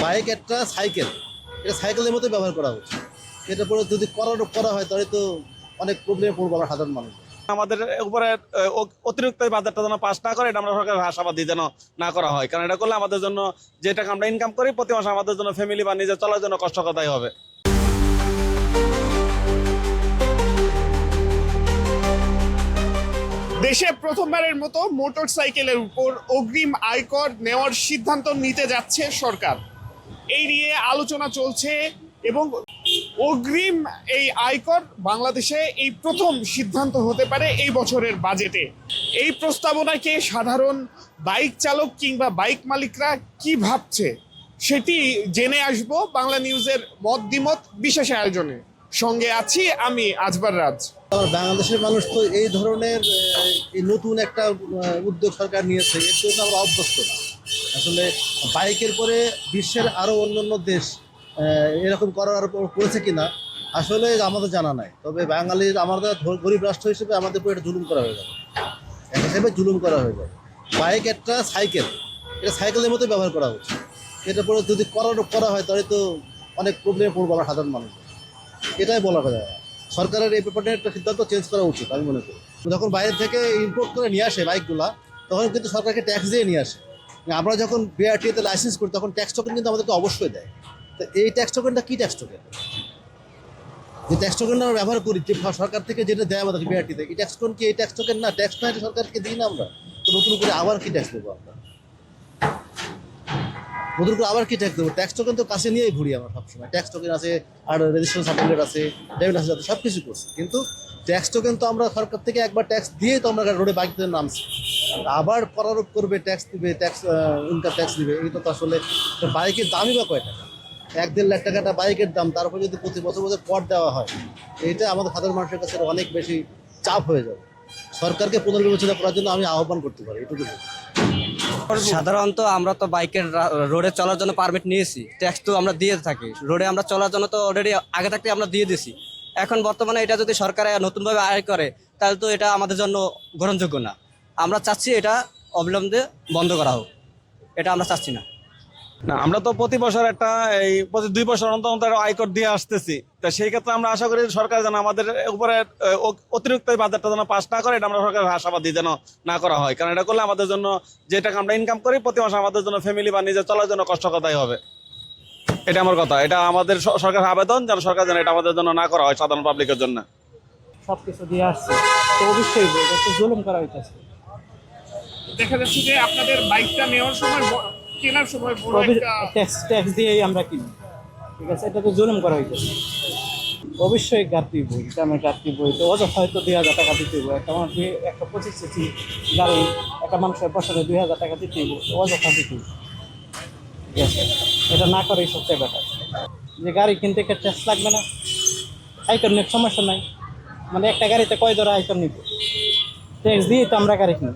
Bike একটা cycle, এটা সাইকেলের মতো ব্যবহার করা উচিত। এটা পরে যদি করা হয় তাহলে তো অনেক প্রবলেমে পড়বো আমরা সাধারণ মানুষ। আমাদের উপরে অতিরিক্ত এই বাজেটটা যেন পাস না করে, এটা আমরা সরকারের আশাবাদী যেন না করা হয়, কারণ এটা করলে আমাদের জন্য যে টাকা আমরা ইনকাম করি প্রতি মাসে আমাদের জন্য ফ্যামিলি বা নিজে চলার জন্য কষ্টকরতাই হবে। দেশে প্রথমবারের মতো মোটরসাইকেলের উপর অগ্রিম আয়কর নেওয়ার সিদ্ধান্ত নিতে যাচ্ছে সরকার। এই নিয়ে আলোচনা চলছে এবং অগ্রিম এই আয়কর বাংলাদেশে এই প্রথম সিদ্ধান্ত হতে পারে এই বছরের বাজেটে। এই প্রস্তাবনাকে সাধারণ বাইক চালক কিংবা বাইক মালিকরা কি ভাবছে সেটি জেনে আসবো বাংলা নিউজের মত দ্বিমত বিশেষ আয়োজনে। সঙ্গে আছি আমি আজবার রাজ। বাংলাদেশের মানুষ তো এই ধরনের এই নতুন একটা উদ্যোগ সরকার নিয়েছে, এর জন্য আমরা অভ্যস্ত না। আসলে বাইকের পরে বিশ্বের আরও অন্যান্য দেশ এরকম করার করেছে কিনা আসলে আমাদের জানা নাই। তবে বাঙালির আমাদের গরিব রাষ্ট্র হিসেবে আমাদের উপর এটা জুলুম করা হয়ে যাবে, এক হিসেবে জুলুম করা হয়ে যাবে। বাইক একটা সাইকেল, এটা সাইকেলের মতো ব্যবহার করা উচিত। এটা পরে যদি করা হয় তাহলে তো অনেক প্রবলেমে পড়বো আমরা সাধারণ মানুষ। এটাই বলা যায়। সরকারের এই ব্যাপারটা একটা সিদ্ধান্ত চেঞ্জ করা উচিত আমি মনে করি। যখন বাইরে থেকে ইম্পোর্ট করে নিয়ে আসে বাইকগুলা, তখন কিন্তু সরকারকে ট্যাক্স দিয়ে নিয়ে আসে। আমরা যখন বিআরটিতে লাইসেন্স করি তখন ট্যাক্স টোকেন কিন্তু আমাদেরকে অবশ্যই দেয়। তো এই ট্যাক্স টোকেনটা কী ট্যাক্স টোকেন? যে ট্যাক্স টোকেনটা আমরা ব্যবহার করি, যে সরকার থেকে যেটা দেয় আমাদেরকে বিআরটিতে, এই ট্যাক্স টোকেন কি এই ট্যাক্স টোকেন না? ট্যাক্স না, এটা সরকারকে দিই না আমরা। তো নতুন করে আবার কি ট্যাক্স দেবো আমরা? নতুন করে আবার কি ট্যাক্স দেবো? ট্যাক্স টোকেন তো কাছে নিয়েই ঘুরি আমরা সবসময়। ট্যাক্স টোকেন আছে, আর রেজিস্ট্রেশন সার্টিফিকেট আছে, ড্রাইভিং লাইসেন্স আছে, সব কিছু করছি। কিন্তু ট্যাক্স টোকেন তো আমরা সরকার থেকে একবার ট্যাক্স দিয়েই তো আমরা রোডে বাইক দিয়ে নামছি। আবার করারোপ করবে, ট্যাক্স দিবে, ট্যাক্স ইনকাম ট্যাক্স দিবে। এটা তো আসলে বাইকের দামই বা কয় টাকা? 1-1.5 লাখ টাকাটা বাইকের দাম, তারপর যদি প্রতি বছর বছর কর দেওয়া হয়, এইটা আমাদের সাধারণ মানুষের কাছে অনেক বেশি চাপ হয়ে যাবে। সরকারকে পুনর্বিবেচনা করার জন্য আমি আহ্বান করতে পারি, এটুকু। সাধারণত আমরা তো বাইকের রোডে চলার জন্য পারমিট নিয়েছি, ট্যাক্স তো আমরা দিয়ে থাকি। রোডে আমরা চলার জন্য তো অলরেডি আগে থাকতে আমরা দিয়ে দিছি। এখন বর্তমানে এটা যদি সরকার নতুনভাবে আয় করে তাহলে তো এটা আমাদের জন্য গ্রহণযোগ্য না। আমরা চাচ্ছি এটা অবিলম্বে বন্ধ করা হোক, এটা আমরা চাচ্ছি না। না, আমরা তো প্রতি বছর প্রতি 2 বছর অন্তর অন্তর আয়কর দিয়ে আসতেছি। তা সেই ক্ষেত্রে আমরা আশা করি সরকার যেন আমাদের উপরে অতিরিক্ত এই বাজেটটা যেন পাস না করে, এটা আমরা সরকারের আশাবাদী যেন না করা হয়, কারণ এটা করলে আমাদের জন্য যে টাকা আমরা ইনকাম করি প্রতি মাসে আমাদের জন্য ফ্যামিলি বা নিজে চলার জন্য কষ্টকরতাই হবে। এটা আমার কথা। এটা আমাদের সরকারের আবেদন, যেন সরকার যেন এটা আমাদের জন্য না করা হয় সাধারণ পাবলিকের জন্য। সবকিছু দিয়ে আসছে তো অবশ্যই একটু জুলুম করা হইতেছে। দেখা যাচ্ছে যে আপনাদের বাইকটা নেওয়ার সময় কেনার সময় বড় একটা ট্যাক্স দিয়েই আমরা কিনি, ঠিক আছে? এটা তো জুলুম করা হইতেছে। অবশ্যই ঘাটতি বই, দামের ঘাটতি বই তো অযথা হয়তো 2,000 টাকা দিতে হবে। একটা মানুষ 125 সিসি গাড়ি একটা মানুষের বছরে 2,000 টাকা দিতে হবে, অযথা দিতে হবে, ঠিক আছে? এটা না করেই সবচেয়ে বেটার। যে গাড়ি কিনতে ট্যাক্স লাগবে না, আয়কর নিয়ে সমস্যা নাই। মানে একটা গাড়িতে কয় ধরে আয়কর নিব, ট্যাক্স দিয়েই তো আমরা গাড়ি কিনি।